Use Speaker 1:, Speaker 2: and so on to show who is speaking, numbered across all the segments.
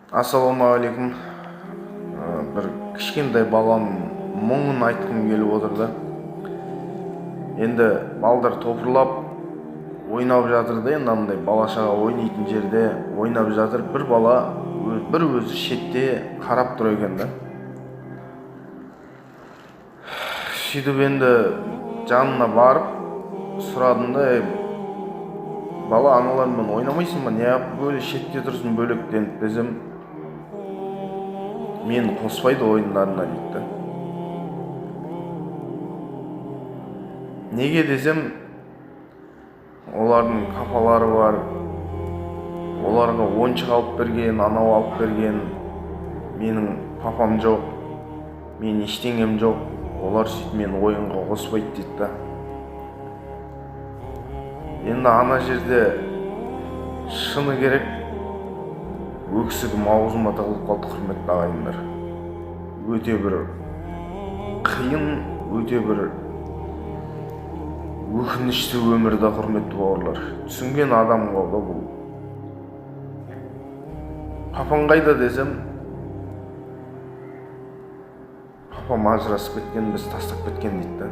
Speaker 1: Ассалаумағалейкум. Бір кішкентай баланың мұңын айтқым келіп отыр да. Енді балдар топырлап ойнап жатыр да, енді андай балашаға ойнайтын жерде ойнап жатыр. Бір бала бір өзі шетте қарап тұр екен да. Сөйтіп енді жанына барып сұрадым да, бала, аналармен ойнамайсың ба? Неғып бөле шетте тұрсын бөлектеніп десем, мен қоспайды ойындарына дейді. Неге десем, олардың папалары бар, оларға ойыншық алып берген, анау алып берген. Менің папам жоқ, мен ештеңем жоқ, олар сөйтіп мені ойынға қоспайды дейді. Енді ана жерде шыны керек, өксігім аузыма тығылып қалды, құрметті ағайындар. Өте бір қиын, өте бір өкінішті өмірді, құрметті бауырлар. Түсінген адамға да бұл. Папаң қайда десем, папам ажырасып кеткен, біз тастап кеткен дейді.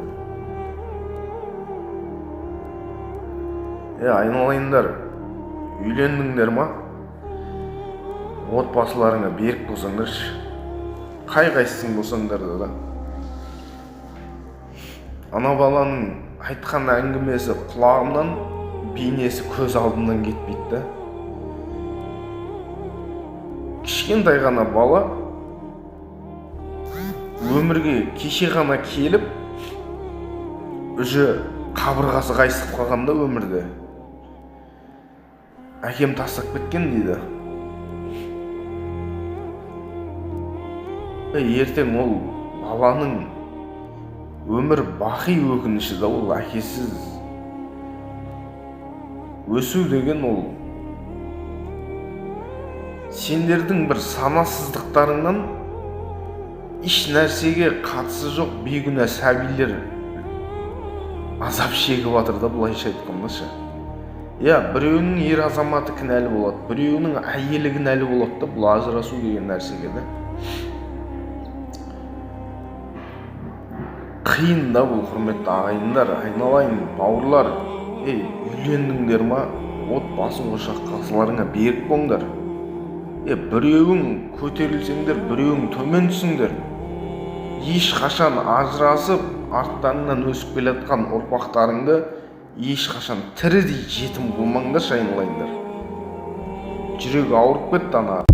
Speaker 1: Айналайындар, үйлендіңдер ма? Отбасыларыңа берік болсаңдаршы, қай-қайсың болсаңдар да. Ана баланың айтқан әңгімесі құлағымнан, бейнесі көз алдымнан кетпейді. Кішкентай ғана бала өмірге кеше ғана келіп, уже қабырғасы қайысып қалғанда өмірде. Әкем тастап кеткен дейді. Ертең ол баланың өмір бақи өкініші да, ол әкесіз өсу деген ол сендердің бір санасыздықтарыңнан еш нәрсеге қатысы жоқ бейгүнә сәбилер азап шегіп жатыр да, былайша айтқандашы. Біреуінің ер азаматы кінәлі болады, біреуінің әйелі кінәлі болады да, бұл ажырасу деген нәрсеге да. Қиын да бұл, құрметті ағайындар, айналайын бауырлар. Үйлендіңдер ма? Отбасы ошақ қасыларыңа берік болыңдар. Біреуің көтерілсеңдер, біреуің төмен түсіңдер. Ешқашан ажырасып, арттарыңнан өсіп келатқан ұрпақтарыңды ешқашан тірідей жетім қылмаңдар, айналайындар. Жүрегі ауырып кетті ана.